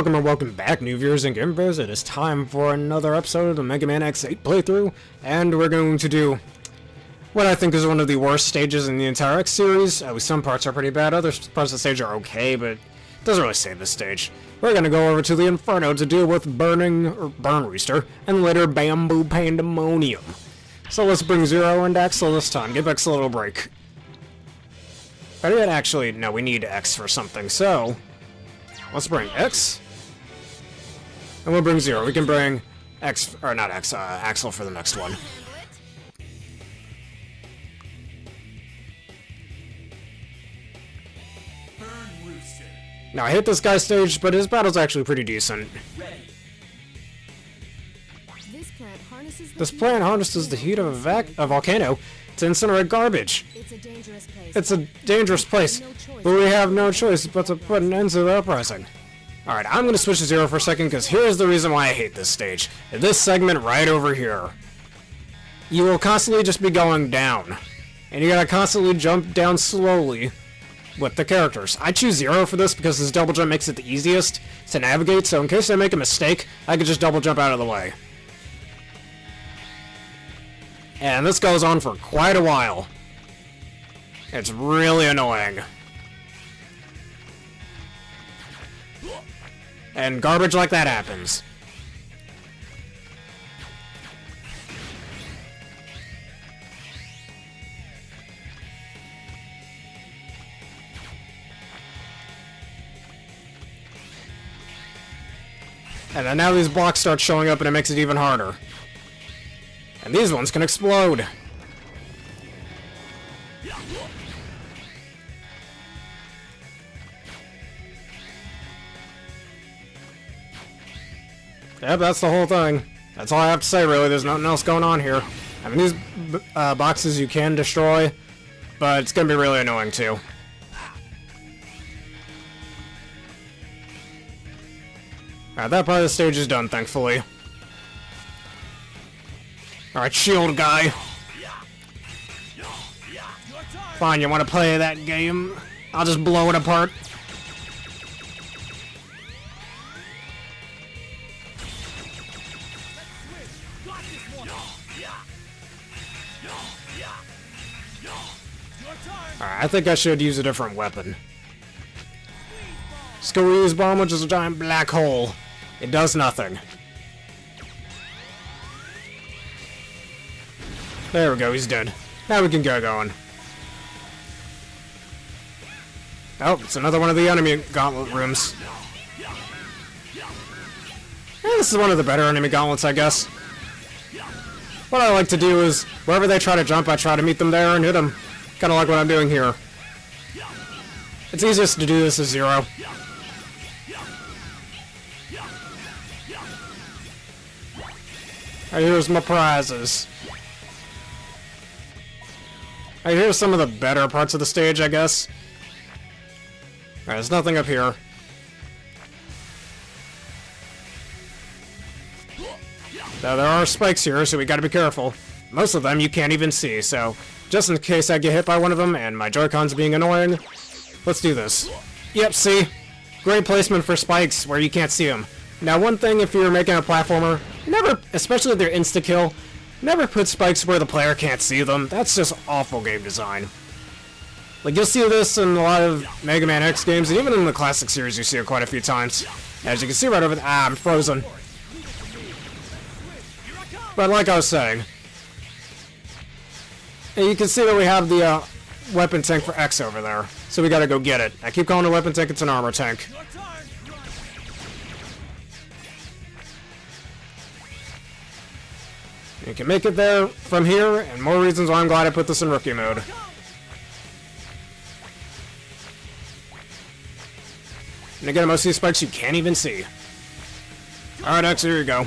Welcome and welcome back, new viewers and gamers. It is time for another episode of the Mega Man X8 playthrough, and we're going to do what I think is one of the worst stages in the entire X series. Some parts are pretty bad, other parts of the stage are okay, but it doesn't really save this stage. We're going to go over to the Inferno to deal with Burn Rooster, and later Bamboo Pandamonium. So let's bring Zero and Axel this time. Give X a little break. Better yet, actually, no, we need X for something, so let's bring X. And we'll bring Zero. We can bring X, or not X, Axel for the next one. Now, I hate this guy's stage, but his battle's actually pretty decent. This plant harnesses the heat of a volcano to incinerate garbage. It's a dangerous place, but we have no choice but to put an end to the uprising. Alright, I'm going to switch to Zero for a second, because here's the reason why I hate this stage. This segment right over here. You will constantly just be going down. And you gotta constantly jump down slowly with the characters. I choose Zero for this because this double jump makes it the easiest to navigate, so in case I make a mistake, I can just double jump out of the way. And this goes on for quite a while. It's really annoying. And garbage like that happens. And then now these blocks start showing up and it makes it even harder. And these ones can explode. Yep, that's the whole thing. That's all I have to say, really. There's nothing else going on here. I mean, these boxes you can destroy, but it's gonna be really annoying, too. Alright, that part of the stage is done, thankfully. Alright, shield guy. Fine, you want to play that game? I'll just blow it apart. Alright, I think I should use a different weapon. Squeeze bomb, which is a giant black hole. It does nothing. There we go, he's dead. Now we can get going. Oh, it's another one of the enemy gauntlet rooms. This is one of the better enemy gauntlets, I guess. What I like to do is, wherever they try to jump, I try to meet them there and hit them. Kinda like what I'm doing here. It's easiest to do this as Zero. Alright, here's my prizes. Alright, here's some of the better parts of the stage, I guess. Alright, there's nothing up here. Now, there are spikes here, so we gotta be careful. Most of them you can't even see, so just in case I get hit by one of them and my Joy-Cons being annoying, let's do this. Yep, see? Great placement for spikes where you can't see them. Now, one thing if you're making a platformer, never, especially if they're insta-kill, never put spikes where the player can't see them. That's just awful game design. Like, you'll see this in a lot of Mega Man X games, and even in the classic series you see it quite a few times. As you can see right over there, I'm frozen. But like I was saying, and you can see that we have the weapon tank for X over there, so we gotta go get it. I keep calling it a weapon tank, it's an armor tank. You can make it there from here, and more reasons why I'm glad I put this in rookie mode. And again, most of these spikes you can't even see. Alright, X, here you go.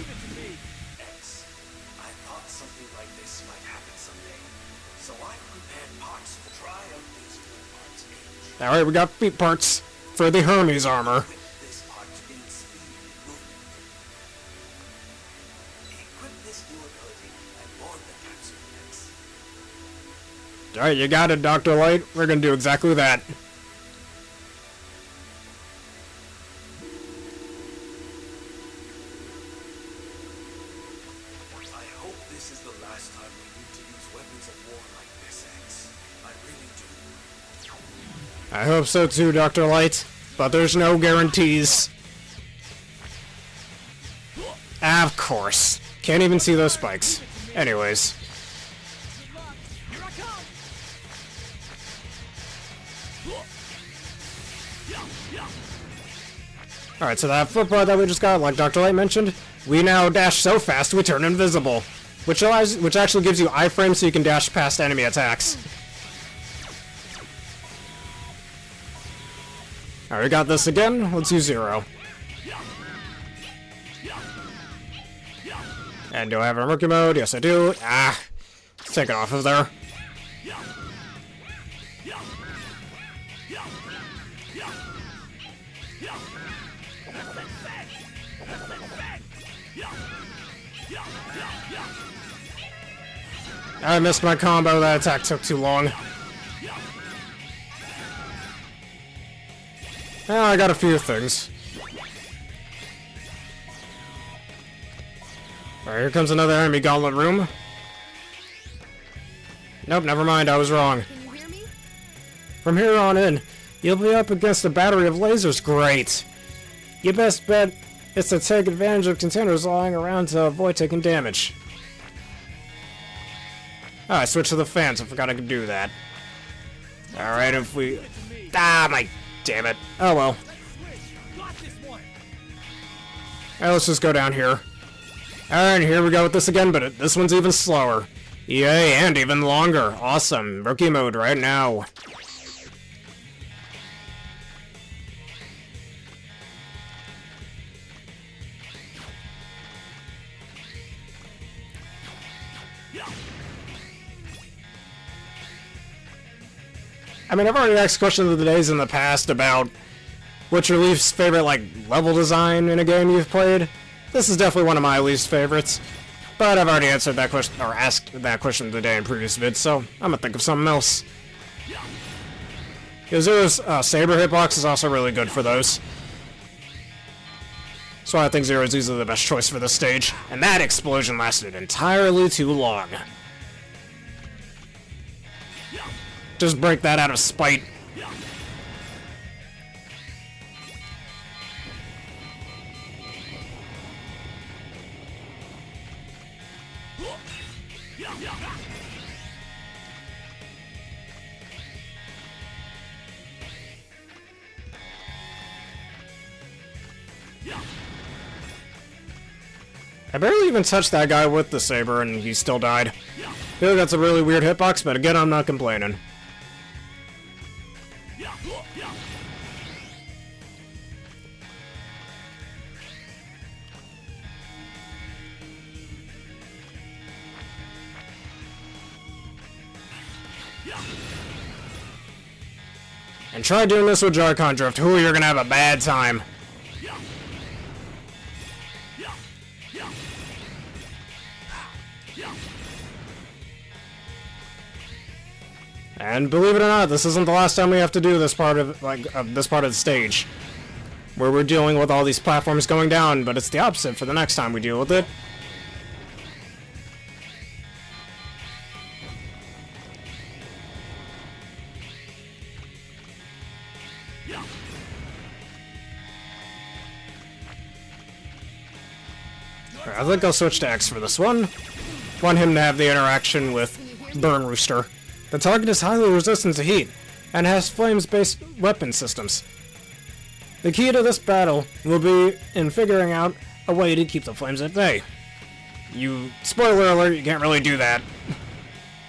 Alright, we got feet parts for the Hermes armor. Alright, you got it, Dr. Light. We're gonna do exactly that. last time we need to use weapons of war like this, X. I really do. I hope so too, Dr. Light, but there's no guarantees. Of course. Can't even see those spikes. Anyways. Alright, so that flip bar that we just got, like Dr. Light mentioned, we now dash so fast we turn invisible. Which actually gives you iframes so you can dash past enemy attacks. Alright, we got this again. Let's use Zero. And do I have a rookie mode? Yes, I do. Ah, let's take it off of there. I missed my combo. That attack took too long. Oh, I got a few things. Alright, here comes another enemy gauntlet room. Nope, never mind, I was wrong. Can you hear me? From here on in, you'll be up against a battery of lasers. Great! Your best bet is to take advantage of containers lying around to avoid taking damage. Oh, I switched to the fans. I forgot I could do that. Alright, if we... Ah, my... Damn it. Oh, well. Alright, let's just go down here. Alright, here we go with this again, but this one's even slower. Yay, and even longer. Awesome. Rookie mode right now. I mean, I've already asked questions of the days in the past about what's your least favorite, like, level design in a game you've played. This is definitely one of my least favorites. But I've already answered that question, or asked that question of the day in previous vids, so I'm gonna think of something else. Zero's Saber hitbox is also really good for those. So I think Zero is easily the best choice for this stage. And that explosion lasted entirely too long. Just break that out of spite. I barely even touched that guy with the saber and he still died. I feel like that's a really weird hitbox, but again, I'm not complaining. And try doing this with Jarkon Drift. Ooh, you're gonna have a bad time. And believe it or not, this isn't the last time we have to do this part of this part of the stage, where we're dealing with all these platforms going down. But it's the opposite for the next time we deal with it. I think I'll switch to X for this one. Want him to have the interaction with Burn Rooster. The target is highly resistant to heat, and has flames-based weapon systems. The key to this battle will be in figuring out a way to keep the flames at bay. Spoiler alert, you can't really do that.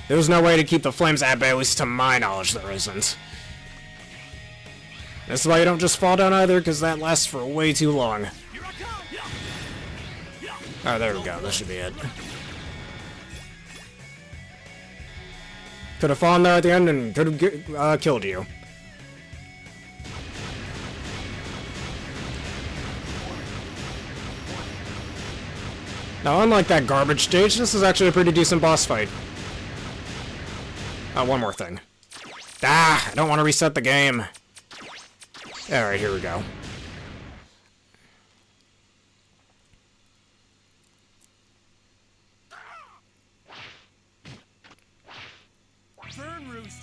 There's no way to keep the flames at bay, at least to my knowledge there isn't. This is why you don't just fall down either, because that lasts for way too long. Oh, there we go. That should be it. Could have fallen there at the end and could have killed you. Now, unlike that garbage stage, this is actually a pretty decent boss fight. One more thing. Ah, I don't want to reset the game. Alright, here we go.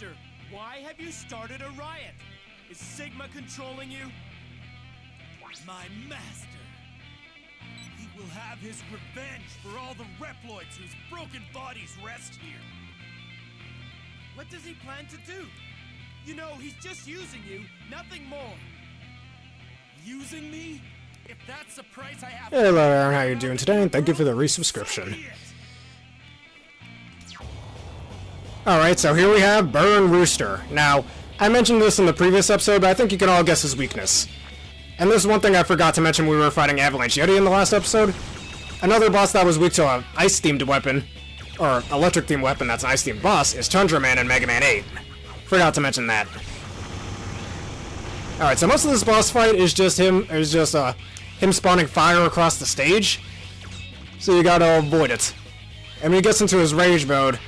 Rooster, why have you started a riot? Is Sigma controlling you? My master. He will have his revenge for all the Reploids whose broken bodies rest here. What does he plan to do? You know, he's just using you, nothing more. Using me? If that's the price I have... Hello Aaron, how you doing today? And thank you for the resubscription. Alright, so here we have Burn Rooster. Now, I mentioned this in the previous episode, but I think you can all guess his weakness. And this is one thing I forgot to mention when we were fighting Avalanche Yeti in the last episode. Another boss that was weak to an ice-themed weapon, or electric-themed weapon that's an ice-themed boss, is Tundra Man in Mega Man 8. Forgot to mention that. Alright, so most of this boss fight is just him spawning fire across the stage. So you gotta avoid it. And when he gets into his rage mode,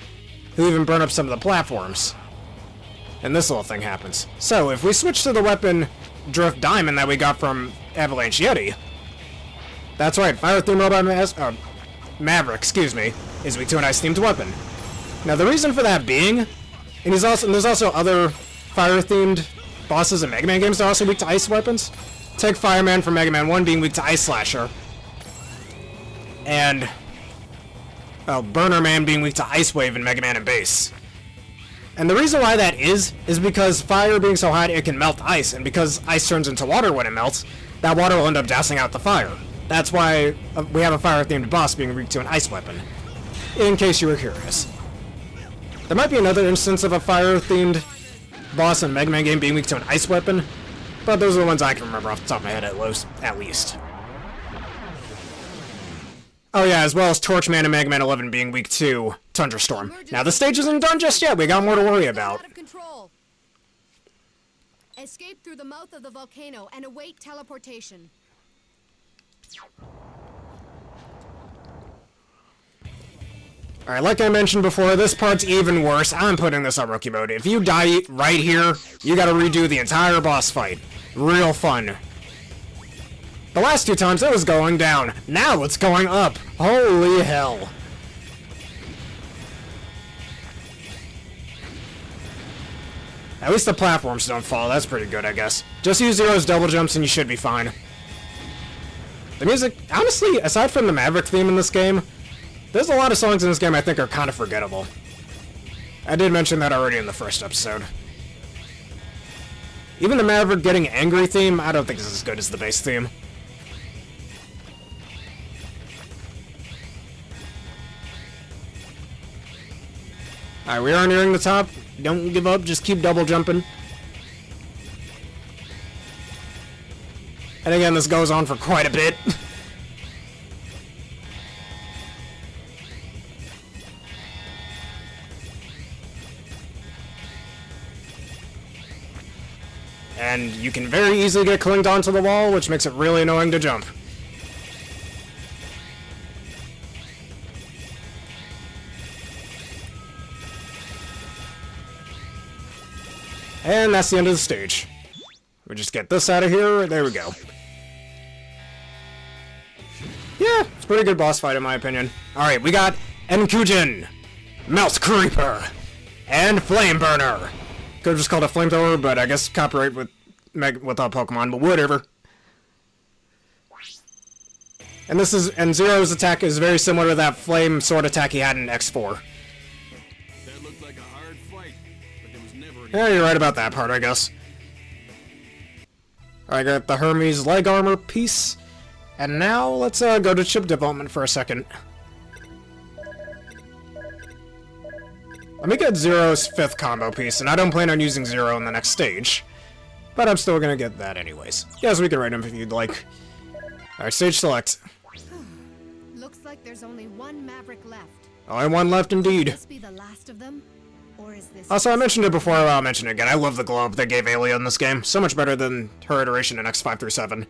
he'll even burn up some of the platforms. And this little thing happens. So, if we switch to the weapon Drift Diamond that we got from Avalanche Yeti, that's right, Fire Themed Robot Maverick, excuse me, is weak to an ice-themed weapon. Now, the reason for that being, and there's also other fire-themed bosses in Mega Man games that are also weak to ice weapons. Take Fireman from Mega Man 1 being weak to Ice Slasher. And, well, Burner Man being weak to Ice Wave in Mega Man and Base. And the reason why that is because fire being so hot it can melt ice, and because ice turns into water when it melts, that water will end up dousing out the fire. That's why we have a fire-themed boss being weak to an ice weapon. In case you were curious. There might be another instance of a fire-themed boss in a Mega Man game being weak to an ice weapon, but those are the ones I can remember off the top of my head at least. Oh yeah, as well as Torchman and Mega Man 11 being weak to Tundra-Storm. Now the stage isn't done just yet, we got more to worry about. Out of control. Escape through the mouth of the volcano and await teleportation. Alright, like I mentioned before, this part's even worse. I'm putting this on Rookie Mode. If you die right here, you gotta redo the entire boss fight. Real fun. The last two times it was going down. Now it's going up. Holy hell. At least the platforms don't fall. That's pretty good, I guess. Just use Zero's double jumps and you should be fine. The music, honestly, aside from the Maverick theme in this game, there's a lot of songs in this game I think are kind of forgettable. I did mention that already in the first episode. Even the Maverick getting angry theme, I don't think is as good as the bass theme. Alright, we are nearing the top. Don't give up, just keep double jumping. And again, this goes on for quite a bit. And you can very easily get clinged onto the wall, which makes it really annoying to jump. And that's the end of the stage. We just get this out of here, there we go. Yeah, it's a pretty good boss fight in my opinion. Alright, we got Enkujin, Melt Creeper, and Flame Burner. Could've just called it Flamethrower, but I guess copyright with Pokemon, but whatever. And Zero's attack is very similar to that flame sword attack he had in X4. That looked like a hard fight, but there was never any... Yeah, you're right about that part, I guess. I got the Hermes leg armor piece. And now, let's go to chip development for a second. Let me get Zero's 5th combo piece, and I don't plan on using Zero in the next stage. But I'm still gonna get that anyways. Yes, we can rate him if you'd like. Alright, stage select. Looks like there's only one Maverick left. Only one left indeed. Will this be the last of them? Or is this... Also, I mentioned it before, I'll mention it again. I love the globe they gave Aelia in this game. So much better than her iteration in X5 through 7.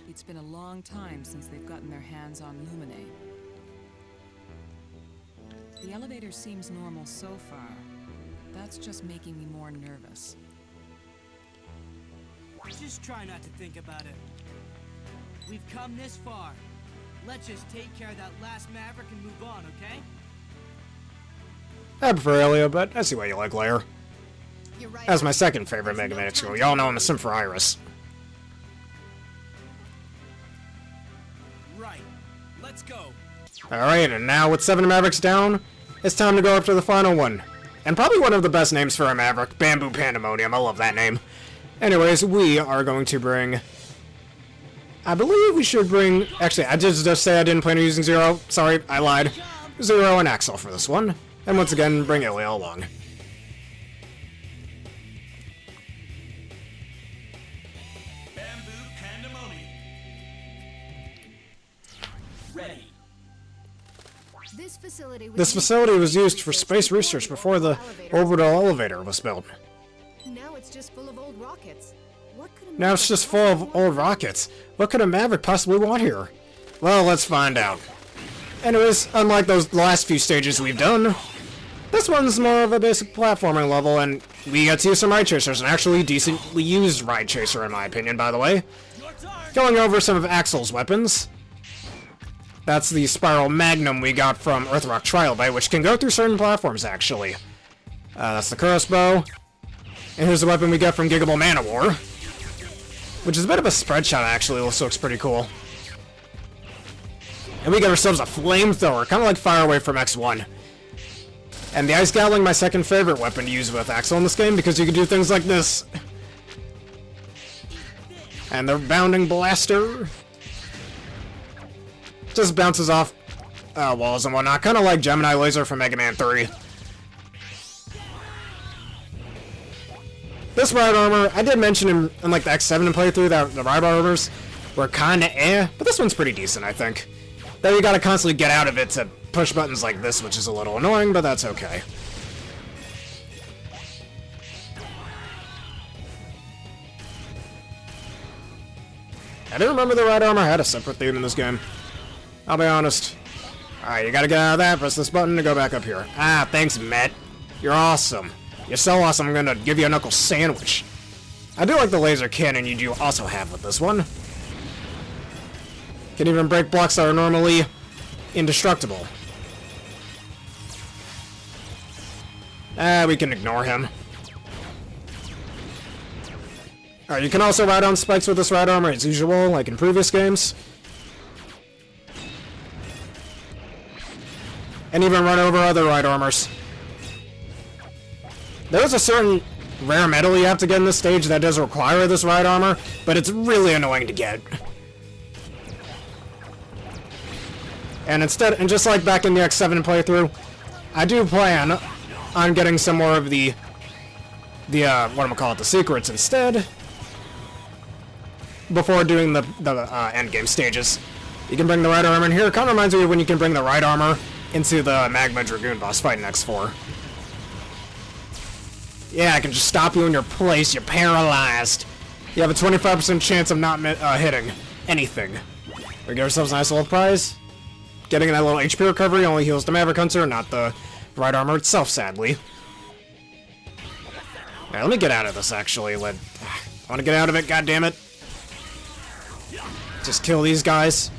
It's been a long time since they've gotten their hands on Lumine. The elevator seems normal so far. That's just making me more nervous. Just try not to think about it. We've come this far. Let's just take care of that last Maverick and move on, okay? I prefer Ilya, but I see why you like Lair. You're right. That's my second favorite Mega Man X girl. Y'all know I'm a sim for Iris. Right. Let's go. Alright, and now with 7 Mavericks down, it's time to go up to the final one. And probably one of the best names for a Maverick, Bamboo Pandamonium. I love that name. Anyways, we are going to bring... I believe we should bring... Actually, I just say I didn't plan on using Zero. Sorry, I lied. Zero and Axel for this one. And once again, bring Ilya along. Bamboo Pandamonium. Ready. This facility was used for space research before the orbital elevator was built. Now it's just full of old rockets. Now it's just full of old rockets. What could a Maverick possibly want here? Well, let's find out. Anyways, unlike those last few stages we've done, this one's more of a basic platforming level, and we get to use some Ride Chasers, an actually decently used Ride Chaser in my opinion, by the way. Going over some of Axel's weapons. That's the Spiral Magnum we got from Earthrock Trilobite, which can go through certain platforms, actually. That's the crossbow. And here's the weapon we get from Gigable Manowar, which is a bit of a spread shot, actually. This looks pretty cool. And we get ourselves a flamethrower, kind of like Fire Away from X1. And the Ice Gatling, my second favorite weapon to use with Axel in this game, because you can do things like this. And the Bounding Blaster just bounces off walls and whatnot, kind of like Gemini Laser from Mega Man 3. This ride armor, I did mention in like the X7 playthrough that the ride armors were kinda but this one's pretty decent, I think. Though you gotta constantly get out of it to push buttons like this, which is a little annoying, but that's okay. I didn't remember the ride armor had a separate theme in this game. I'll be honest. Alright, you gotta get out of that, press this button to go back up here. Ah, thanks, Matt. You're awesome. You're so awesome, I'm gonna give you a knuckle sandwich. I do like the laser cannon you do also have with this one. Can even break blocks that are normally indestructible. We can ignore him. Alright, you can also ride on spikes with this ride armor as usual, like in previous games. And even run over other ride armors. There's a certain rare metal you have to get in this stage that does require this ride armor, but it's really annoying to get. And instead, and just like back in the X7 playthrough, I do plan on getting some more of the the secrets instead, before doing the endgame stages. You can bring the ride armor in here. It kind of reminds me of when you can bring the ride armor into the Magma Dragoon boss fight in X4. Yeah, I can just stop you in your place. You're paralyzed. You have a 25% chance of not hitting anything. We get ourselves a nice little prize. Getting that little HP recovery only heals the Maverick Hunter, not the ride armor itself, sadly. Alright, let me get out of this, actually. I want to get out of it, goddammit. Just kill these guys.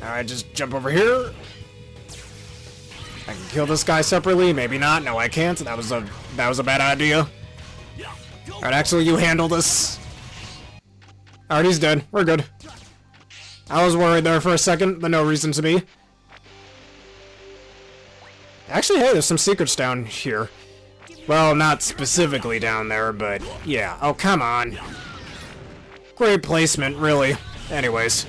Alright, just jump over here. I can kill this guy separately, maybe not. No, I can't. That was a bad idea. Alright, actually, you handle this. Alright, he's dead. We're good. I was worried there for a second, but no reason to be. Actually, hey, there's some secrets down here. Well, not specifically down there, but yeah. Oh, come on. Great placement, really. Anyways.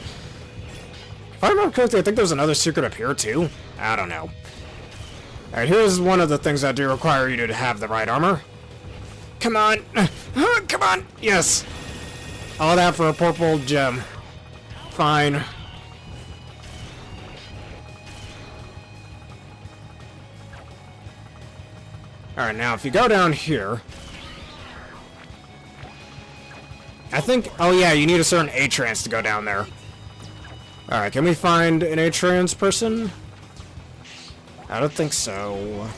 If I remember correctly, I think there's another secret up here, too. I don't know. Alright, here's one of the things that do require you to have the right armor. Come on! Come on! Yes! All that for a purple gem. Fine. Alright, now if you go down here... I think... Oh yeah, you need a certain A-trans to go down there. Alright, can we find an A-trans person? I don't think so.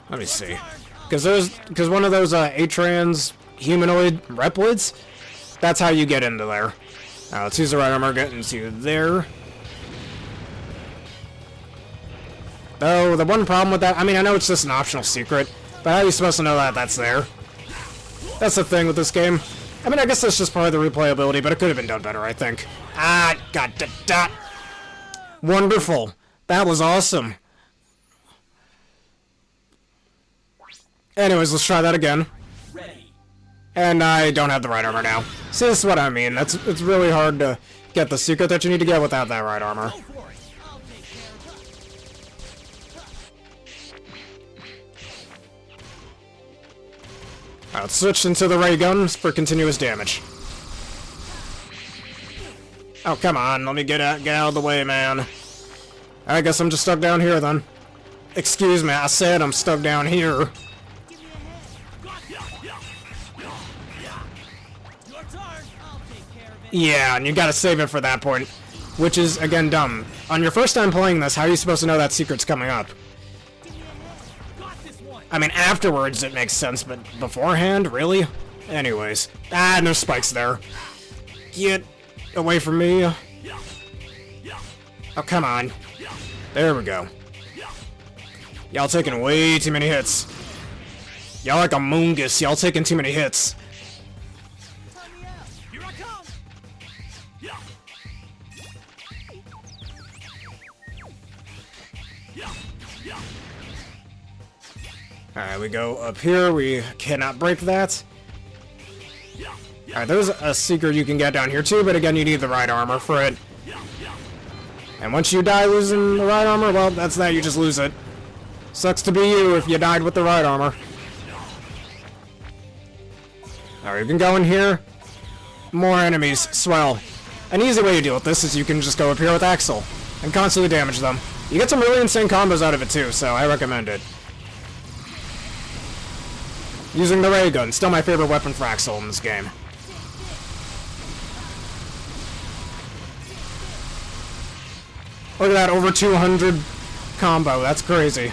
Let me see. Because one of those Atrans humanoid Reploids, that's how you get into there. Let's use the right armor, get into there. Though, the one problem with that, I mean, I know it's just an optional secret, but how are you supposed to know that that's there? That's the thing with this game. I mean, I guess that's just part of the replayability, but it could have been done better, I think. God, wonderful. That was awesome. Anyways, let's try that again. And I don't have the right armor now. See, this is what I mean. It's really hard to get the secret that you need to get without that right armor. Alright, let's switch into the ray guns for continuous damage. Oh, come on. Let me get out of the way, man. I guess I'm just stuck down here, then. Excuse me, I said I'm stuck down here. Yeah, and you gotta save it for that point. Which is, again, dumb. On your first time playing this, how are you supposed to know that secret's coming up? I mean, afterwards it makes sense, but beforehand? Really? Anyways. No spikes there. Get away from me. Oh, come on. There we go. Y'all taking way too many hits. Y'all like a moongus. Y'all taking too many hits. Alright, we go up here. We cannot break that. Alright, there's a secret you can get down here too, but again, you need the right armor for it. And once you die losing the right armor, well, that's that. You just lose it. Sucks to be you if you died with the right armor. Alright, you can go in here. More enemies. Swell. An easy way to deal with this is you can just go up here with Axel and constantly damage them. You get some really insane combos out of it too, so I recommend it. Using the ray gun, still my favorite weapon for Axel in this game. Look at that, over 200 combo, that's crazy.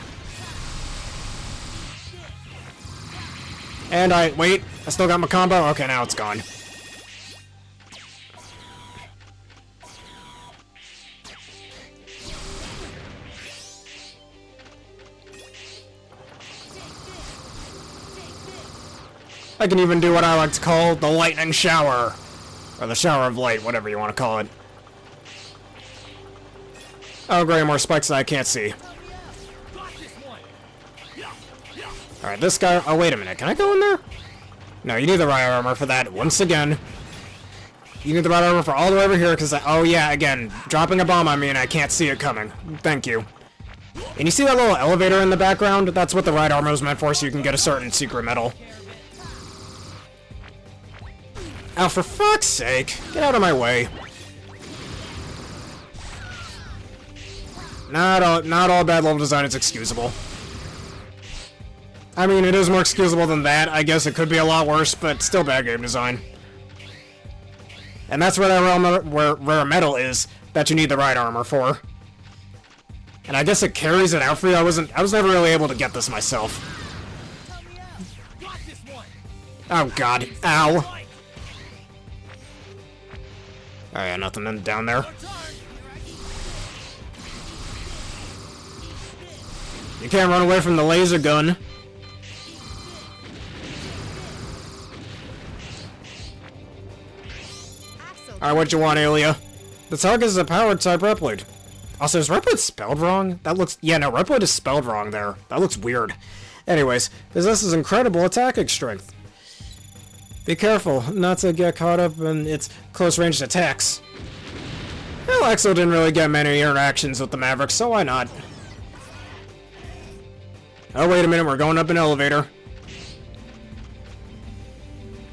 And wait, I still got my combo? Okay, now it's gone. I can even do what I like to call the lightning shower. Or the shower of light, whatever you want to call it. Oh great, more spikes that I can't see. Alright, this guy... Oh, wait a minute. Can I go in there? No, you need the right armor for that. Once again. You need the right armor for all the way over here, because oh yeah, again, dropping a bomb on me and I can't see it coming. Thank you. And you see that little elevator in the background? That's what the right armor is meant for, so you can get a certain secret medal. Oh, for fuck's sake. Get out of my way. Not all bad level design is excusable. I mean, it is more excusable than that. I guess it could be a lot worse, but still bad game design. And that's where that rare metal is that you need the right armor for. And I guess it carries it out for you. I was never really able to get this myself. Oh god. Ow. Alright, nothing down there. You can't run away from the laser gun. Alright, what you want, Aelia? The target is a powered type Reploid. Also, is Reploid spelled wrong? That looks... Yeah, no, Reploid is spelled wrong there. That looks weird. Anyways, possesses incredible attacking strength. Be careful not to get caught up in its close-range attacks. Well, Axel didn't really get many interactions with the Mavericks, so why not? Oh, wait a minute, we're going up an elevator.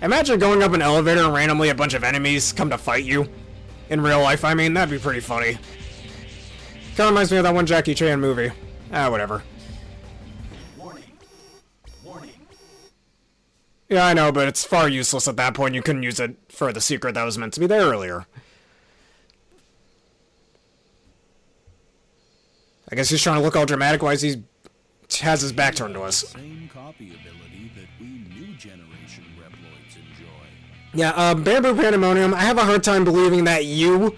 Imagine going up an elevator and randomly a bunch of enemies come to fight you. In real life, I mean, that'd be pretty funny. Kinda reminds me of that one Jackie Chan movie. Whatever. Yeah, I know, but it's far useless at that point. You couldn't use it for the secret that was meant to be there earlier. I guess he's trying to look all dramatic. Why is he has his back turned to us. Same copy ability that we new generation Reploids enjoy. Yeah, Bamboo Pandamonium, I have a hard time believing that you,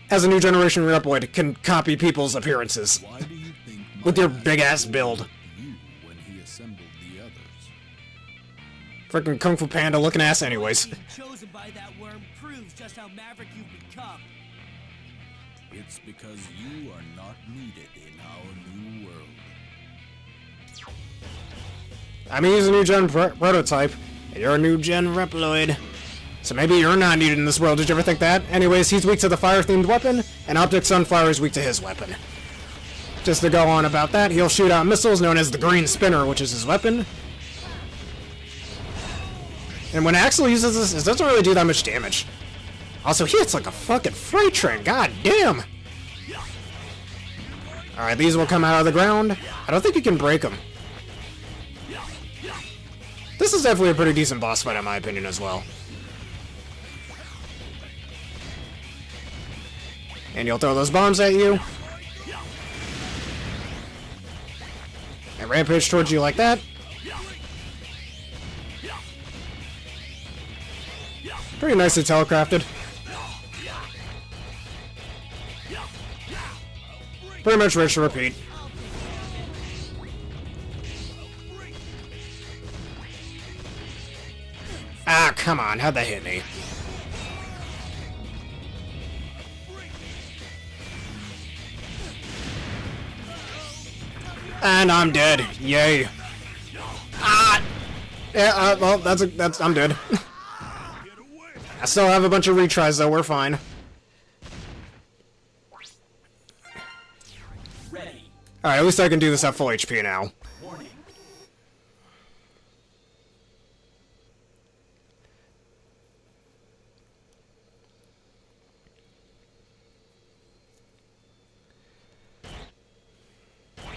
as a new generation Reploid, can copy people's appearances. Why do you think With your big-ass build. you when he assembled the others? Freaking Kung Fu Panda looking ass anyways. Being chosen by that worm proves just how maverick you've become. It's because you are not needed in our new world. I mean, he's a new gen prototype, and you're a new gen Reploid. So maybe you're not needed in this world, did you ever think that? Anyways, he's weak to the fire-themed weapon, and Optic Sunflower is weak to his weapon. Just to go on about that, he'll shoot out missiles known as the Green Spinner, which is his weapon. And when Axel uses this, it doesn't really do that much damage. Also, he hits like a fucking freight train, god damn! Alright, these will come out of the ground. I don't think you can break them. This is definitely a pretty decent boss fight in my opinion as well. And he'll throw those bombs at you. And rampage towards you like that. Pretty nicely telecrafted. Pretty much rich to repeat. Ah, come on, how'd that hit me? And I'm dead. Yay. Ah! Yeah, well, that's, I'm dead. I still have a bunch of retries, though, we're fine. Alright, at least I can do this at full HP now.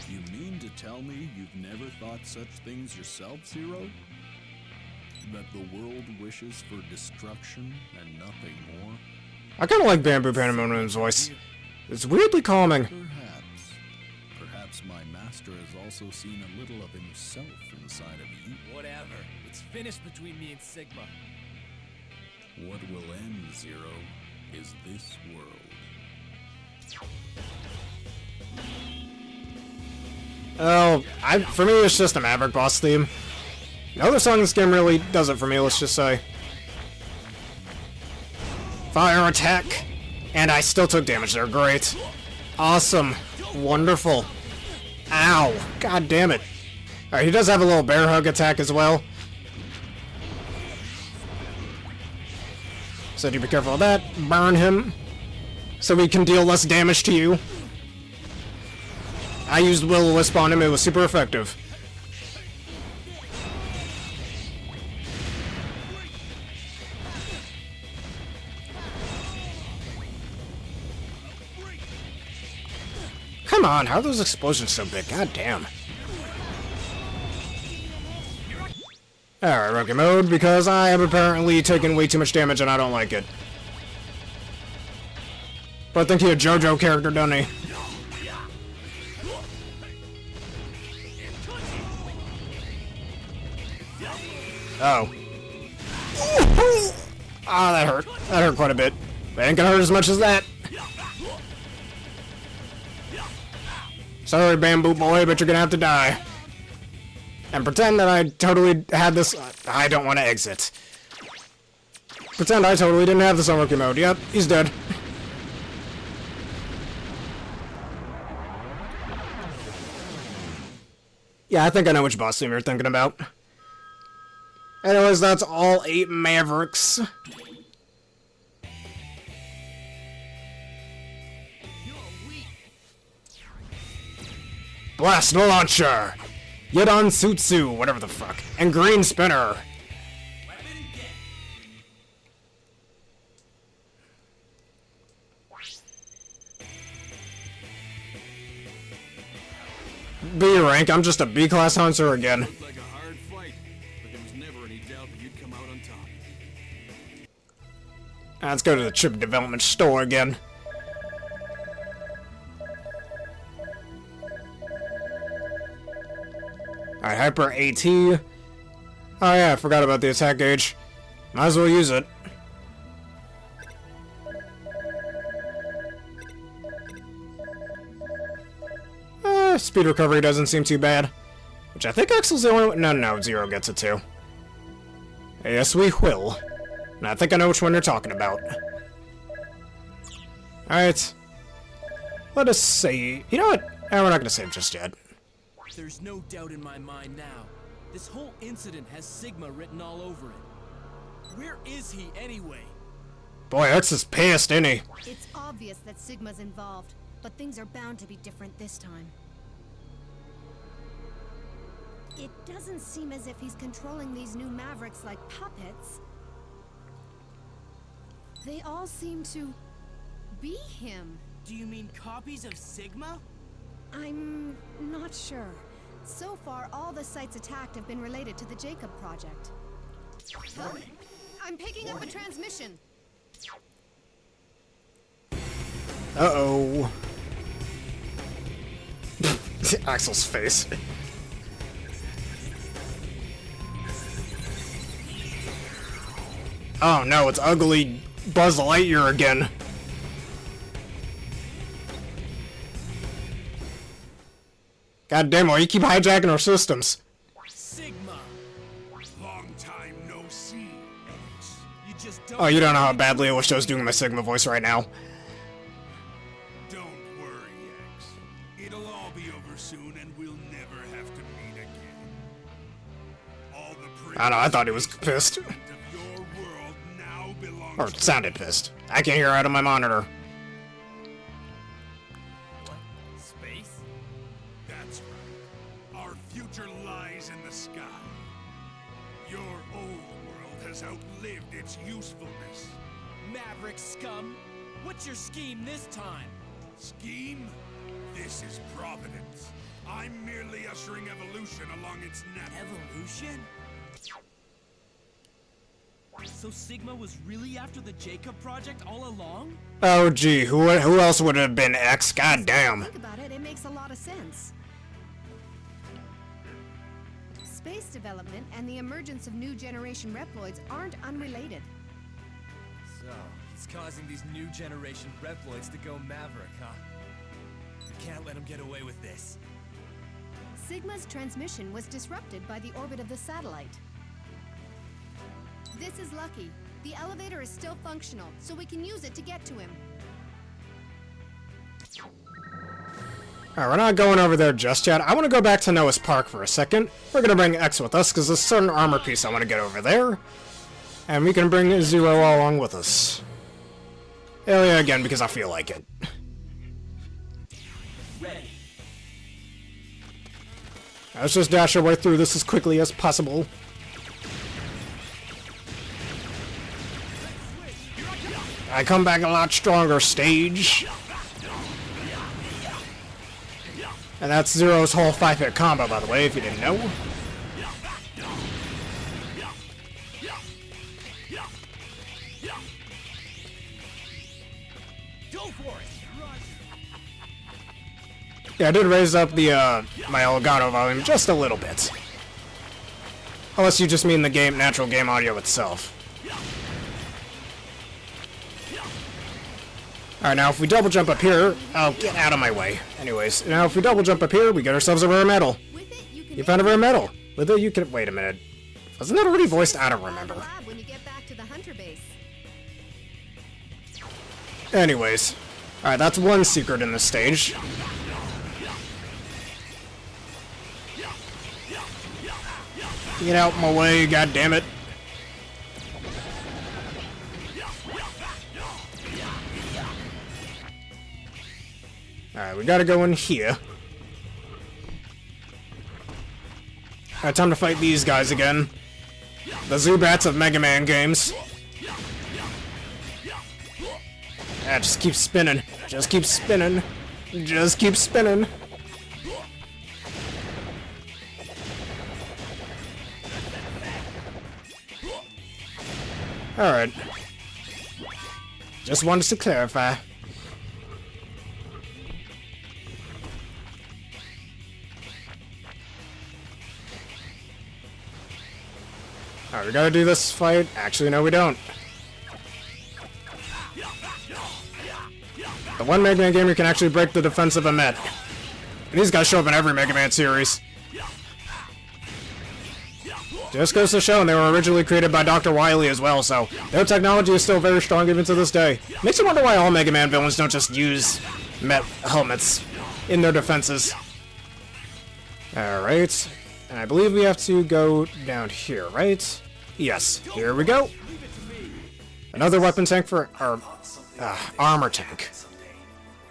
You mean to tell me you've never thought such things yourself, Zero? That the world wishes for destruction and nothing more? I kinda like Bamboo Pandemonium's voice. It's weirdly calming. Perhaps my master has also seen a little of himself inside of you. Whatever. It's finished between me and Sigma. What will end, Zero, is this world. Oh, for me, it's just a Maverick boss theme. No other song in this game really does it for me, let's just say. Fire attack! And I still took damage there, great. Awesome. Wonderful. Ow. God damn it. Alright, he does have a little bear hug attack as well. So do be careful of that. Burn him. So we can deal less damage to you. I used Will-O-Wisp on him, it was super effective. Come on, how are those explosions so big? God damn. Alright, rookie mode, because I have apparently taken way too much damage and I don't like it. But I think he's a JoJo character, doesn't he? Oh. Ah, that hurt. That hurt quite a bit. But it ain't gonna hurt as much as that. Sorry, Bamboo Boy, but you're gonna have to die. And pretend that I totally had this... I don't want to exit. Pretend I totally didn't have this on rookie mode. Yep, he's dead. Yeah, I think I know which boss theme you're thinking about. Anyways, that's all 8 Mavericks. Blast Launcher! Yedon Sutsu, whatever the fuck. And Green Spinner. B rank, I'm just a B-class hunter again. Looked like a hard fight, but there was never any doubt that you'd come out on top. Let's go to the chip development store again. Alright, Hyper AT. Oh yeah, I forgot about the attack gauge. Might as well use it. Speed recovery doesn't seem too bad. Which I think Axel's the only one. No, Zero gets it too. Yes, we will. And I think I know which one you're talking about. Alright. Let us see. You know what? We're not gonna save just yet. There's no doubt in my mind now. This whole incident has Sigma written all over it. Where is he anyway? Boy, X is pissed, isn't he? It's obvious that Sigma's involved, but things are bound to be different this time. It doesn't seem as if he's controlling these new mavericks like puppets. They all seem to be him. Do you mean copies of Sigma? I'm not sure. So far, all the sites attacked have been related to the Jacob project. Huh? I'm picking up a transmission. Uh-oh. Axel's face. Oh no, it's ugly Buzz Lightyear again. God damn, why you keep hijacking our systems? Sigma! Long time no see, X. You just don't. Oh, you don't know how badly I wish I was doing my Sigma voice right now. Don't worry, X. It'll all be over soon and we'll never have to meet again. All the I don't know, I thought he was pissed. of your world now belongs Or to sounded pissed. I can hear out of my monitor. What? Space? That's right. Our future lies in the sky. Your old world has outlived its usefulness. Maverick scum! What's your scheme this time? Scheme? This is Providence. I'm merely ushering evolution along its natural... Evolution? So Sigma was really after the Jacob project all along? Oh gee, who else would have been X? God damn. Think about it, it makes a lot of sense. Space development and the emergence of new generation Reploids aren't unrelated. So, he's causing these new generation Reploids to go Maverick, huh? You can't let him get away with this. Sigma's transmission was disrupted by the orbit of the satellite. This is lucky. The elevator is still functional, so we can use it to get to him. Alright, we're not going over there just yet. I want to go back to Noah's Park for a second. We're going to bring X with us, because there's a certain armor piece I want to get over there. And we can bring Zero along with us. Hell yeah, again, because I feel like it. Ready. Let's just dash our way through this as quickly as possible. I come back a lot stronger, stage. And that's Zero's whole 5-hit combo, by the way, if you didn't know. Go for it! Yeah, I did raise up the, my Elgato volume just a little bit. Unless you just mean the natural game audio itself. Alright, now if we double jump up here... Oh, get out of my way. Anyways, now if we double jump up here, we get ourselves a rare medal. With it, you can You found a rare medal. With it, you can... Wait a minute. Wasn't that already voiced? I don't remember. lab when you get back to the hunter base. Anyways. Alright, that's one secret in this stage. Get out my way, goddammit. Alright, we gotta go in here. Alright, time to fight these guys again. The Zubats of Mega Man games. Ah, just keep spinning. Just keep spinning. Just keep spinning. Alright. Just wanted to clarify. Alright, we gotta do this fight. Actually, no, we don't. The one Mega Man game you can actually break the defense of a Met. And these guys show up in every Mega Man series. Just goes to show, and they were originally created by Dr. Wily as well, so their technology is still very strong even to this day. Makes you wonder why all Mega Man villains don't just use Met helmets in their defenses. Alright, and I believe we have to go down here, right? Yes, here we go. Another weapon tank for our armor tank.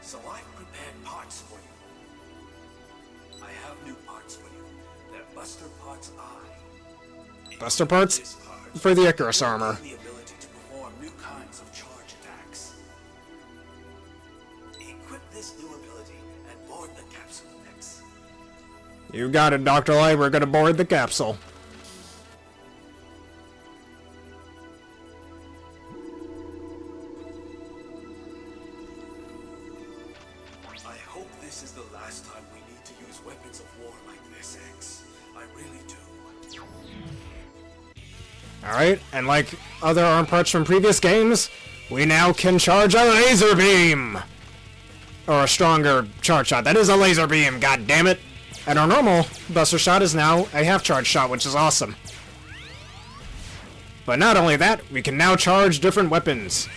So I've prepared parts for you. I have new parts for you. They're Buster Parts I. Buster parts for the Icarus armor. The ability to perform new kinds of charge attacks. Equip this new ability and board the capsule next. You got it, Dr. Light. We're gonna board the capsule. I hope this is the last time we need to use weapons of war like this, X. I really do. Alright, and like other arm parts from previous games, we now can charge a laser beam! Or a stronger charge shot. That is a laser beam, god damn it! And our normal Buster shot is now a half-charge shot, which is awesome. But not only that, we can now charge different weapons.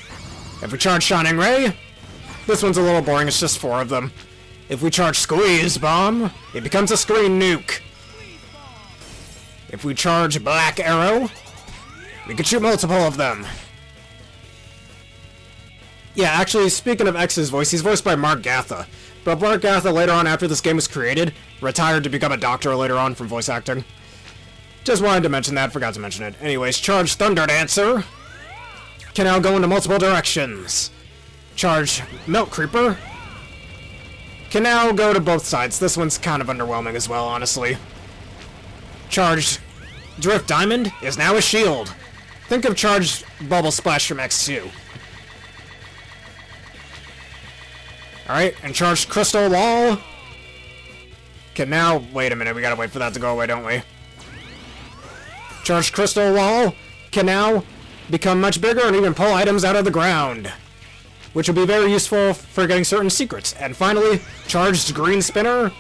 If we charge Shining Ray, this one's a little boring, it's just 4 of them. If we charge Squeeze Bomb, it becomes a screen nuke. If we charge Black Arrow, we can shoot multiple of them. Yeah, actually, speaking of X's voice, he's voiced by Mark Gatha. But Mark Gatha, later on after this game was created, retired to become a doctor later on from voice acting. Just wanted to mention that, forgot to mention it. Anyways, charge Thunder Dancer. Can now go into multiple directions. Charge Milk Creeper. Can now go to both sides. This one's kind of underwhelming as well, honestly. Charged Drift Diamond is now a shield. Think of Charged Bubble Splash from X2. Alright, and Charged Crystal Wall can now... Wait a minute, we gotta wait for that to go away, don't we? Charged Crystal Wall can now become much bigger and even pull items out of the ground, which will be very useful for getting certain secrets. And finally, Charged Green Spinner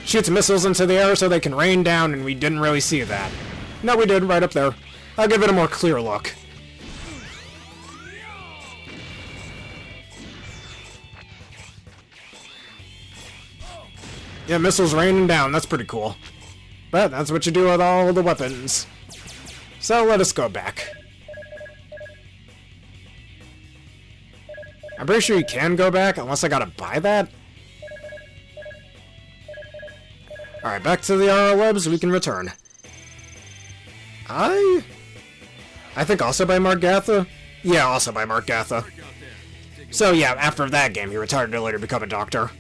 shoots missiles into the air so they can rain down, and we didn't really see that. No, we did, right up there. I'll give it a more clear look. Yeah, missiles raining down, that's pretty cool. But that's what you do with all the weapons. So let us go back. I'm pretty sure you can go back, unless I gotta buy that. Alright, back to the RL Webs, we can return. I think also by Mark Gatha? Yeah, also by Mark Gatha. So yeah, after that game, he retired to later become a doctor.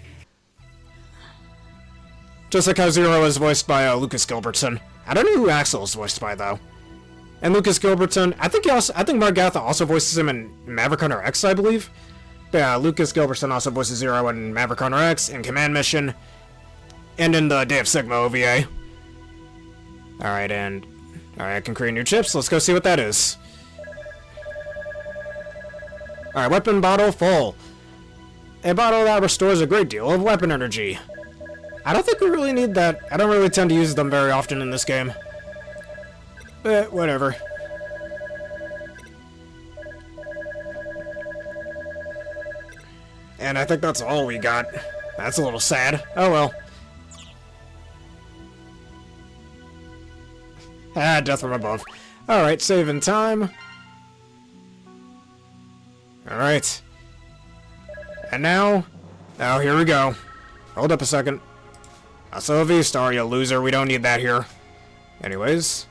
Just like how Zero is voiced by Lucas Gilbertson. I don't know who Axel is voiced by, though. And Lucas Gilbertson, I think Mark Gatha also voices him in Maverick Hunter X, I believe. But yeah, Lucas Gilbertson also voices Zero in Maverick Hunter X, in Command Mission, and in the Day of Sigma OVA. Alright, I can create new chips. Let's go see what that is. Alright, weapon bottle full. A bottle that restores a great deal of weapon energy. I don't think we really need that. I don't really tend to use them very often in this game. But, whatever. And I think that's all we got. That's a little sad. Oh well. Ah, death from above. Alright, saving time. Alright. And now... Oh, here we go. Hold up a second. Also a V-Star, you loser. We don't need that here. Anyways.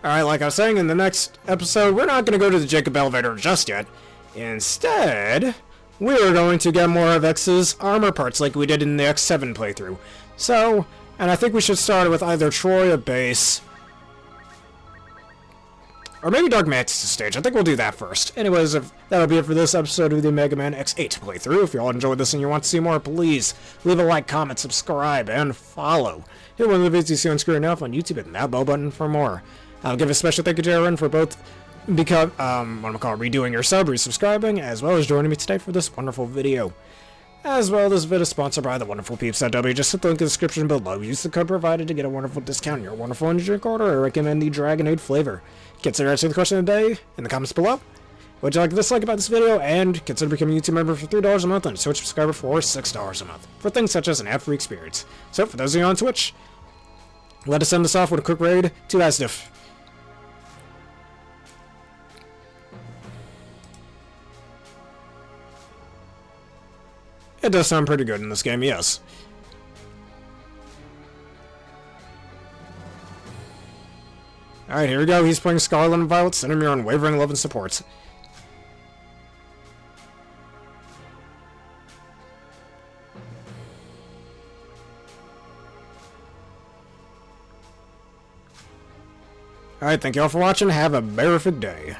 Alright, like I was saying, in the next episode, we're not going to go to the Jacob Elevator just yet. Instead, we're going to get more of X's armor parts like we did in the X7 playthrough. So, and I think we should start with either Troy or Base. Or maybe Dark Mantis' stage. I think we'll do that first. Anyways, that'll be it for this episode of the Mega Man X8 playthrough. If you all enjoyed this and you want to see more, please leave a like, comment, subscribe, and follow. Hit one of the videos you see on screen now on YouTube and that bell button for more. I'll give a special thank you to Aaron for both redoing your sub, resubscribing, as well as joining me today for this wonderful video. As well, this video is sponsored by the wonderful peeps at W. Just hit the link in the description below. Use the code provided to get a wonderful discount on your wonderful energy drink order. I recommend the Dragonade flavor. Consider answering the question of the day in the comments below. Would you like to dislike about this video? And consider becoming a YouTube member for $3 a month and a Twitch subscriber for $6 a month for things such as an ad-free experience. So, for those of you on Twitch, let us end this off with a quick raid to Asdif. It does sound pretty good in this game, yes. Alright, here we go. He's playing Scarlet and Violet, sending me unwavering love and support. Alright, thank you all for watching. Have a terrific day.